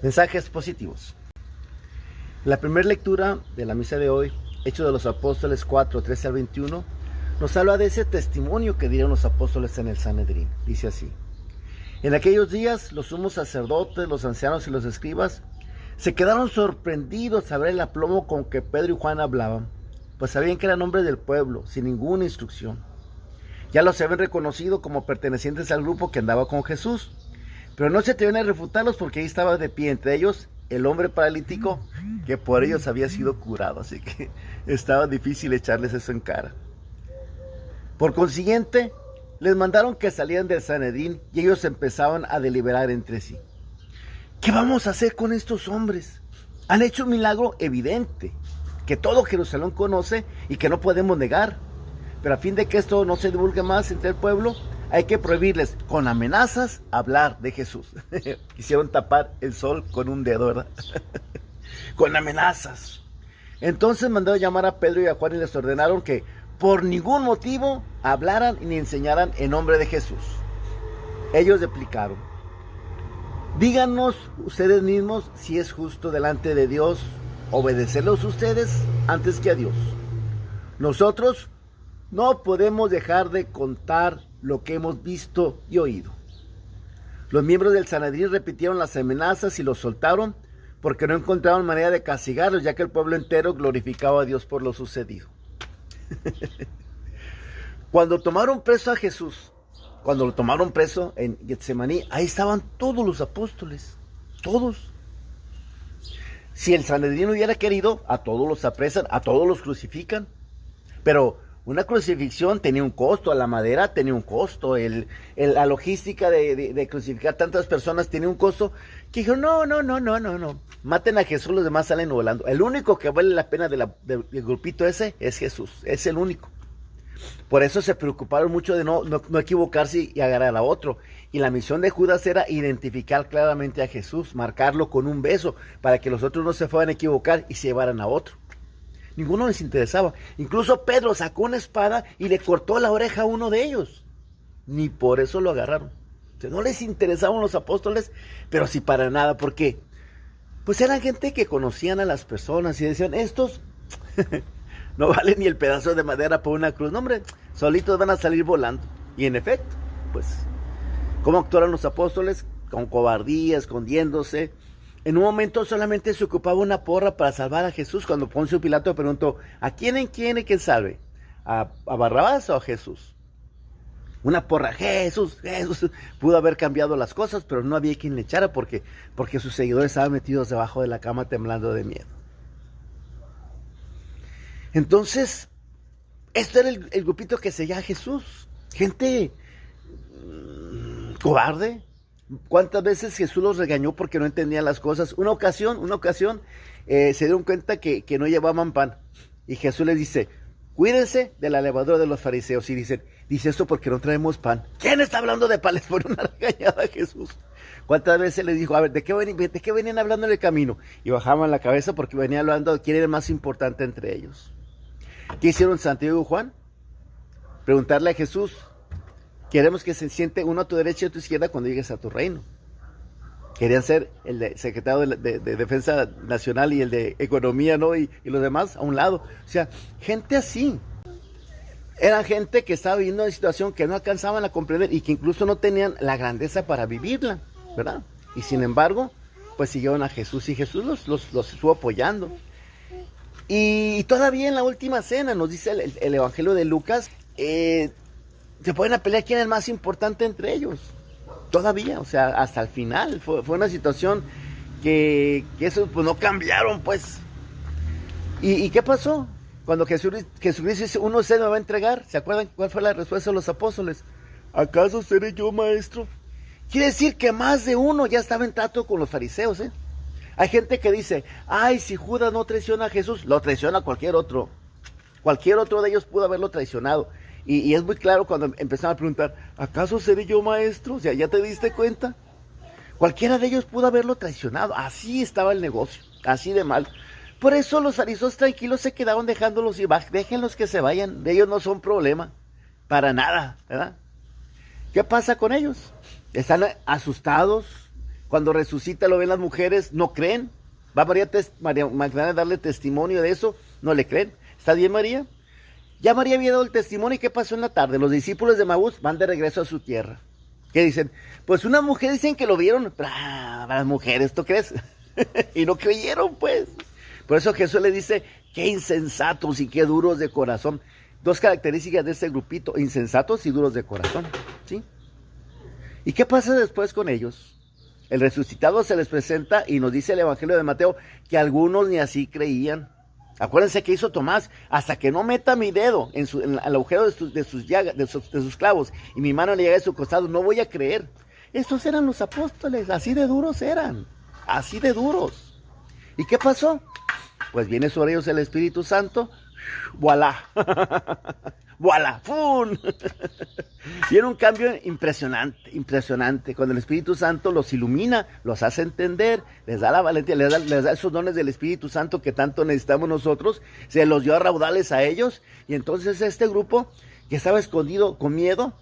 Mensajes positivos. La primera lectura de la misa de hoy, Hechos de los Apóstoles 4, 13 al 21, nos habla de ese testimonio que dieron los apóstoles en el Sanedrín. Dice así: en aquellos días los sumos sacerdotes, los ancianos y los escribas se quedaron sorprendidos al ver el aplomo con que Pedro y Juan hablaban, pues sabían que eran hombres del pueblo, sin ninguna instrucción. Ya los habían reconocido como pertenecientes al grupo que andaba con Jesús, pero no se atrevían a refutarlos porque ahí estaba de pie entre ellos el hombre paralítico que por ellos había sido curado, así que estaba difícil echarles eso en cara. Por consiguiente, les mandaron que salieran del Sanedrín y ellos empezaban a deliberar entre sí. ¿Qué vamos a hacer con estos hombres? Han hecho un milagro evidente, que todo Jerusalén conoce y que no podemos negar. Pero a fin de que esto no se divulgue más entre el pueblo, hay que prohibirles con amenazas hablar de Jesús. Quisieron tapar el sol con un dedo, ¿verdad? Con amenazas. Entonces mandaron llamar a Pedro y a Juan y les ordenaron que por ningún motivo hablaran ni enseñaran en nombre de Jesús. Ellos replicaron: díganos ustedes mismos si es justo delante de Dios obedecerlos ustedes antes que a Dios. Nosotros no podemos dejar de contar lo que hemos visto y oído. Los miembros del Sanedrín repitieron las amenazas y los soltaron porque no encontraron manera de castigarlos, ya que el pueblo entero glorificaba a Dios por lo sucedido. Cuando tomaron preso a Jesús, cuando lo tomaron preso en Getsemaní, ahí estaban todos los apóstoles, todos. Si el Sanedrín hubiera querido, a todos los apresan, a todos los crucifican, pero una crucifixión tenía un costo, la madera tenía un costo, la logística de crucificar tantas personas tenía un costo, que dijo, no, maten a Jesús, los demás salen volando. El único que vale la pena del grupito ese es Jesús, es el único. Por eso se preocuparon mucho de no equivocarse y agarrar a otro. Y la misión de Judas era identificar claramente a Jesús, marcarlo con un beso, para que los otros no se fueran a equivocar y se llevaran a otro. Ninguno les interesaba. Incluso Pedro sacó una espada y le cortó la oreja a uno de ellos. Ni por eso lo agarraron. O sea, no les interesaban los apóstoles, pero sí para nada, porque pues eran gente que conocían a las personas y decían, estos no valen ni el pedazo de madera por una cruz. No, hombre, solitos van a salir volando. Y en efecto, pues, ¿cómo actuaron los apóstoles? Con cobardía, escondiéndose. En un momento solamente se ocupaba una porra para salvar a Jesús, cuando Poncio Pilato preguntó, ¿a quién quiere que salve? ¿A Barrabás o a Jesús? Una porra, Jesús. Pudo haber cambiado las cosas, pero no había quien le echara porque sus seguidores estaban metidos debajo de la cama temblando de miedo. Entonces, esto era el grupito que seguía a Jesús. Gente cobarde. ¿Cuántas veces Jesús los regañó porque no entendían las cosas? Una ocasión, se dieron cuenta que no llevaban pan. Y Jesús les dice, cuídense de la levadura de los fariseos. Y dice esto porque no traemos pan. ¿Quién está hablando de pan? Les pone una regañada a Jesús. ¿Cuántas veces les dijo, a ver, ¿de qué venían hablando en el camino? Y bajaban la cabeza porque venían hablando de quién era el más importante entre ellos. ¿Qué hicieron Santiago y Juan? Preguntarle a Jesús, queremos que se siente uno a tu derecha y a tu izquierda cuando llegues a tu reino. Querían ser el secretario de Defensa Nacional y el de Economía, ¿no? Y los demás a un lado. O sea, gente así. Era gente que estaba viviendo una situación que no alcanzaban a comprender y que incluso no tenían la grandeza para vivirla, ¿verdad? Y sin embargo, pues siguieron a Jesús y Jesús los estuvo apoyando. Y todavía en la última cena, nos dice el Evangelio de Lucas, se pueden a pelear quién es el más importante entre ellos. Todavía, o sea, hasta el final. Fue una situación que eso pues no cambiaron, pues. ¿Y qué pasó? Cuando Jesucristo dice, uno se me va a entregar, ¿se acuerdan cuál fue la respuesta de los apóstoles? ¿Acaso seré yo maestro? Quiere decir que más de uno ya estaba en trato con los fariseos, ¿eh? Hay gente que dice, ay, si Judas no traiciona a Jesús, lo traiciona cualquier otro. Cualquier otro de ellos pudo haberlo traicionado. Y es muy claro cuando empezaron a preguntar, ¿acaso seré yo maestro? O sea, ¿ya te diste cuenta? Cualquiera de ellos pudo haberlo traicionado. Así estaba el negocio, así de mal. Por eso los fariseos tranquilos se quedaron dejándolos ir. Déjenlos que se vayan, de ellos no son problema. Para nada, ¿verdad? ¿Qué pasa con ellos? Están asustados, Cuando resucita lo ven las mujeres, no creen. Va María Magdalena a darle testimonio de eso, no le creen. ¿Está bien, María? Ya María había dado el testimonio. ¿Y qué pasó en la tarde? Los discípulos de Maús van de regreso a su tierra. ¿Qué dicen? Pues una mujer dicen que lo vieron. Las mujeres, ¿tú crees? Y no creyeron, pues. Por eso Jesús le dice, qué insensatos y qué duros de corazón. Dos características de este grupito, insensatos y duros de corazón, ¿sí? ¿Y qué pasa después con ellos? El resucitado se les presenta y nos dice el Evangelio de Mateo que algunos ni así creían. Acuérdense que hizo Tomás, hasta que no meta mi dedo en el agujero de sus clavos y mi mano le llegue a su costado, no voy a creer. Estos eran los apóstoles, así de duros eran, así de duros. ¿Y qué pasó? Pues viene sobre ellos el Espíritu Santo, ¡voilá! ¡Voilá! ¡Fum! Viene un cambio impresionante, impresionante. Cuando el Espíritu Santo los ilumina, los hace entender, les da la valentía, les da esos dones del Espíritu Santo que tanto necesitamos nosotros, se los dio a raudales a ellos, y entonces este grupo, que estaba escondido con miedo,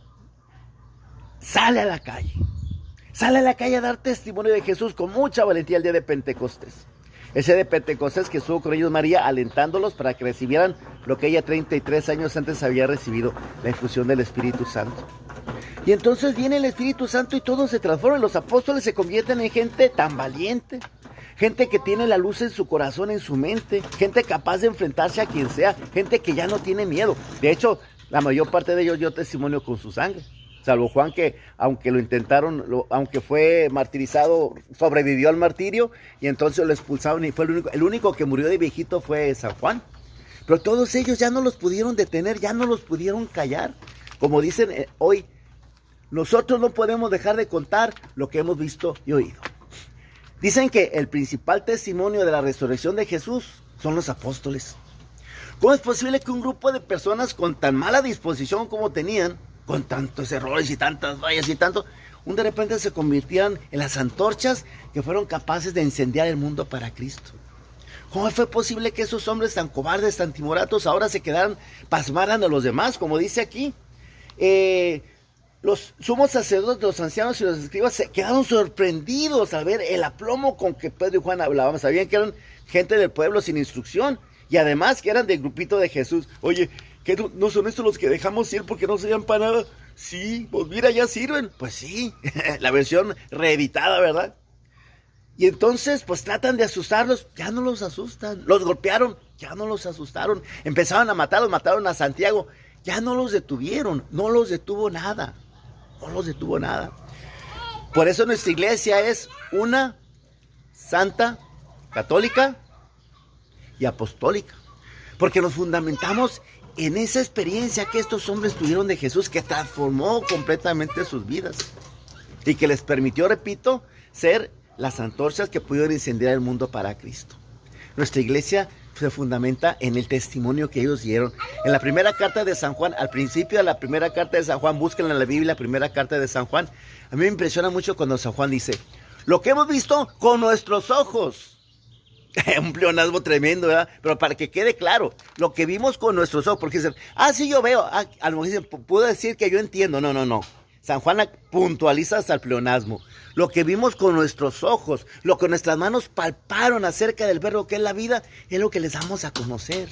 sale a la calle a dar testimonio de Jesús con mucha valentía el día de Pentecostés. Ese de Pentecostés que estuvo con ellos María, alentándolos para que recibieran lo que ella 33 años antes había recibido, la infusión del Espíritu Santo. Y entonces viene el Espíritu Santo y todo se transforma. Los apóstoles se convierten en gente tan valiente, gente que tiene la luz en su corazón, en su mente, gente capaz de enfrentarse a quien sea, gente que ya no tiene miedo. De hecho, la mayor parte de ellos dio testimonio con su sangre. Salvo Juan, que aunque lo intentaron, aunque fue martirizado, sobrevivió al martirio y entonces lo expulsaron y fue el único que murió de viejito fue San Juan. Pero todos ellos ya no los pudieron detener, ya no los pudieron callar. Como dicen hoy, nosotros no podemos dejar de contar lo que hemos visto y oído. Dicen que el principal testimonio de la resurrección de Jesús son los apóstoles. ¿Cómo es posible que un grupo de personas con tan mala disposición como tenían, con tantos errores y tantas fallas y tanto, de repente se convirtieran en las antorchas que fueron capaces de incendiar el mundo para Cristo? ¿Cómo fue posible que esos hombres tan cobardes, tan timoratos, ahora se quedaran, pasmaran a los demás? Como dice aquí, los sumos sacerdotes, los ancianos y los escribas se quedaron sorprendidos al ver el aplomo con que Pedro y Juan hablaban. Sabían que eran gente del pueblo sin instrucción y además que eran del grupito de Jesús. Oye, ¿qué no son estos los que dejamos ir porque no servían para nada? Sí, pues mira, ya sirven. Pues sí, la versión reeditada, ¿verdad? Y entonces, pues tratan de asustarlos, ya no los asustan. Los golpearon, ya no los asustaron. Empezaron a matarlos, mataron a Santiago, ya no los detuvieron, no los detuvo nada. No los detuvo nada. Por eso nuestra iglesia es una santa, católica y apostólica. Porque nos fundamentamos en esa experiencia que estos hombres tuvieron de Jesús, que transformó completamente sus vidas y que les permitió, repito, ser las antorchas que pudieron incendiar el mundo para Cristo. Nuestra iglesia se fundamenta en el testimonio que ellos dieron. En la primera carta de San Juan, al principio de la primera carta de San Juan, búsquenla en la Biblia, la primera carta de San Juan. A mí me impresiona mucho cuando San Juan dice, lo que hemos visto con nuestros ojos. Un pleonasmo tremendo, ¿verdad? Pero para que quede claro, lo que vimos con nuestros ojos, porque dicen, sí yo veo, a lo mejor dicen, puedo decir que yo entiendo, no. San Juan puntualiza hasta el pleonasmo. Lo que vimos con nuestros ojos, lo que nuestras manos palparon acerca del verbo que es la vida, es lo que les damos a conocer.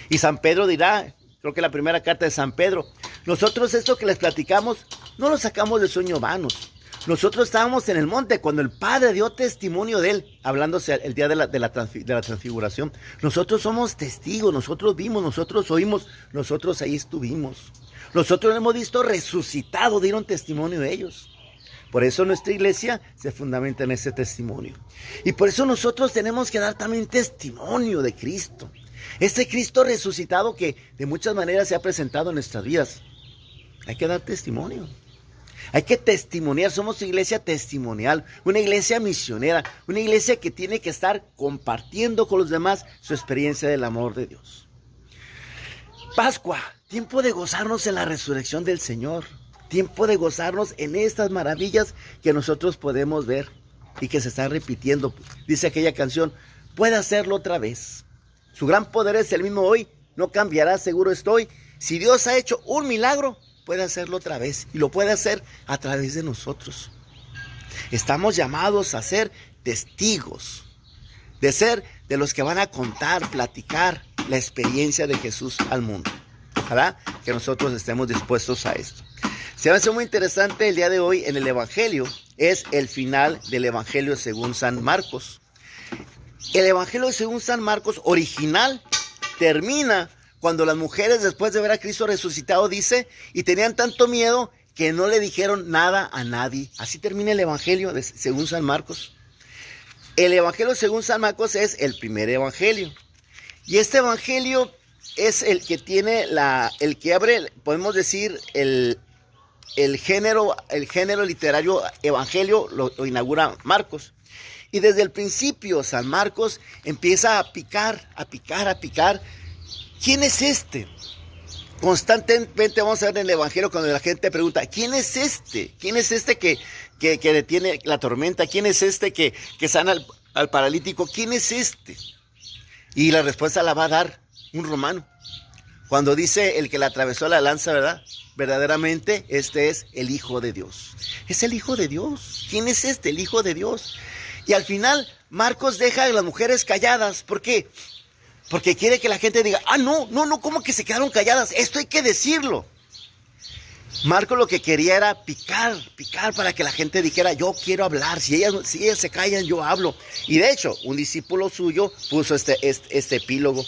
Y San Pedro dirá, creo que la primera carta de San Pedro, nosotros esto que les platicamos, no lo sacamos de sueños vanos. Nosotros estábamos en el monte cuando el Padre dio testimonio de él, hablándose el día de la transfiguración. Nosotros somos testigos, nosotros vimos, nosotros oímos, nosotros ahí estuvimos. Nosotros hemos visto resucitado, dieron testimonio de ellos. Por eso nuestra iglesia se fundamenta en ese testimonio. Y por eso nosotros tenemos que dar también testimonio de Cristo. Este Cristo resucitado que de muchas maneras se ha presentado en nuestras vidas. Hay que dar testimonio. Hay que testimoniar, somos iglesia testimonial, una iglesia misionera, una iglesia que tiene que estar compartiendo con los demás su experiencia del amor de Dios. Pascua, tiempo de gozarnos en la resurrección del Señor, tiempo de gozarnos en estas maravillas que nosotros podemos ver y que se están repitiendo. Dice aquella canción, puede hacerlo otra vez. Su gran poder es el mismo hoy, no cambiará, seguro estoy. Si Dios ha hecho un milagro, puede hacerlo otra vez y lo puede hacer a través de nosotros. Estamos llamados a ser testigos, de ser de los que van a contar, platicar la experiencia de Jesús al mundo. Ojalá que nosotros estemos dispuestos a esto. Se me hace muy interesante el día de hoy en el Evangelio, es el final del Evangelio según San Marcos. El Evangelio según San Marcos original termina cuando las mujeres, después de ver a Cristo resucitado, dice, y tenían tanto miedo que no le dijeron nada a nadie. Así termina el Evangelio según San Marcos. El Evangelio según San Marcos es el primer Evangelio. Y este Evangelio es el que tiene el que abre, podemos decir, el género literario Evangelio lo inaugura Marcos. Y desde el principio San Marcos empieza a picar. ¿Quién es este? Constantemente vamos a ver en el Evangelio cuando la gente pregunta, ¿quién es este? ¿Quién es este que detiene la tormenta? ¿Quién es este que sana al paralítico? ¿Quién es este? Y la respuesta la va a dar un romano. Cuando dice el que le atravesó la lanza, ¿verdad? Verdaderamente este es el Hijo de Dios. Es el Hijo de Dios. ¿Quién es este? El Hijo de Dios. Y al final Marcos deja a las mujeres calladas. ¿Por qué? Porque quiere que la gente diga, no, ¿cómo que se quedaron calladas? Esto hay que decirlo. Marcos lo que quería era picar para que la gente dijera, yo quiero hablar, si ellas se callan, yo hablo. Y de hecho, un discípulo suyo puso este epílogo.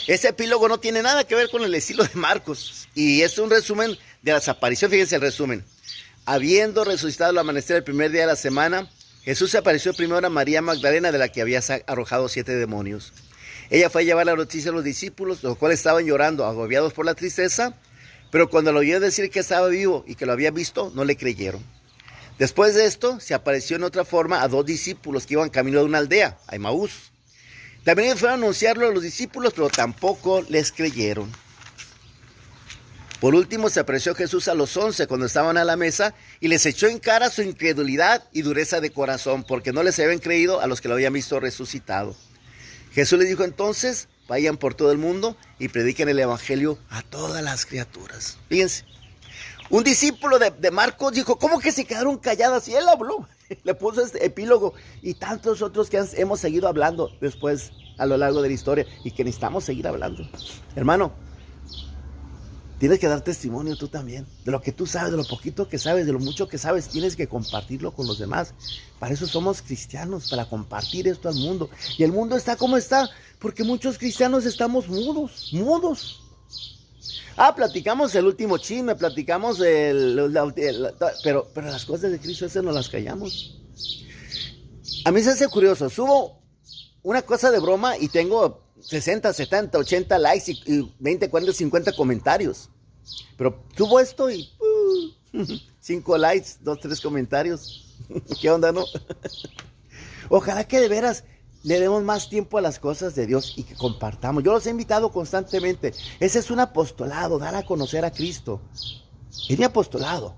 Este epílogo no tiene nada que ver con el estilo de Marcos. Y es un resumen de las apariciones, fíjense el resumen. Habiendo resucitado al amanecer el primer día de la semana, Jesús se apareció primero a María Magdalena, de la que había arrojado 7 demonios. Ella fue a llevar la noticia a los discípulos, los cuales estaban llorando, agobiados por la tristeza, pero cuando lo oyó decir que estaba vivo y que lo había visto, no le creyeron. Después de esto, se apareció en otra forma a 2 discípulos que iban camino de una aldea, a Emaús. También fueron a anunciarlo a los discípulos, pero tampoco les creyeron. Por último, se apareció Jesús a los 11 cuando estaban a la mesa y les echó en cara su incredulidad y dureza de corazón, porque no les habían creído a los que lo habían visto resucitado. Jesús les dijo entonces, vayan por todo el mundo y prediquen el Evangelio a todas las criaturas. Fíjense, un discípulo de Marcos dijo, ¿cómo que se quedaron calladas? Y él habló, le puso este epílogo y tantos otros que hemos seguido hablando después a lo largo de la historia y que necesitamos seguir hablando. Hermano, tienes que dar testimonio tú también, de lo que tú sabes, de lo poquito que sabes, de lo mucho que sabes, tienes que compartirlo con los demás. Para eso somos cristianos, para compartir esto al mundo. Y el mundo está como está, porque muchos cristianos estamos mudos. Platicamos el último chisme, platicamos pero las cosas de Cristo esas no las callamos. A mí se hace curioso, subo una cosa de broma y tengo 60, 70, 80 likes y 20, 40, 50 comentarios. Pero subo esto y 5 likes, 2, 3 comentarios. ¿Qué onda, no? Ojalá que de veras le demos más tiempo a las cosas de Dios y que compartamos. Yo los he invitado constantemente. Ese es un apostolado, dar a conocer a Cristo. Es mi apostolado.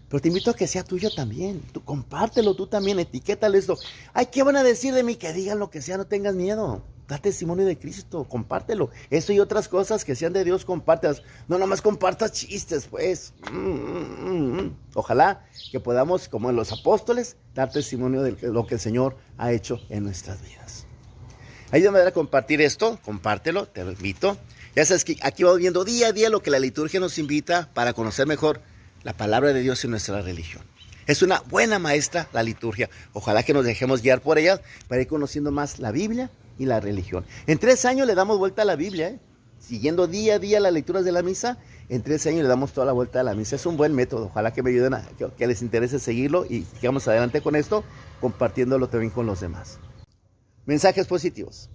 Pero te invito a que sea tuyo también. Tú compártelo tú también, etiquétale esto. Ay, ¿qué van a decir de mí? Que digan lo que sea, no tengas miedo. Da testimonio de Cristo, compártelo. Eso y otras cosas que sean de Dios, compártelas. No nomás compartas chistes, pues. Ojalá que podamos, como en los apóstoles, dar testimonio de lo que el Señor ha hecho en nuestras vidas. Ayúdame a compartir esto, compártelo, te lo invito. Ya sabes que aquí vamos viendo día a día lo que la liturgia nos invita para conocer mejor la palabra de Dios en nuestra religión. Es una buena maestra la liturgia. Ojalá que nos dejemos guiar por ella para ir conociendo más la Biblia y la religión. En 3 años le damos vuelta a la Biblia, siguiendo día a día las lecturas de la misa. En 3 años le damos toda la vuelta a la misa. Es un buen método. Ojalá que me ayuden que les interese seguirlo y sigamos adelante con esto, compartiéndolo también con los demás. Mensajes positivos.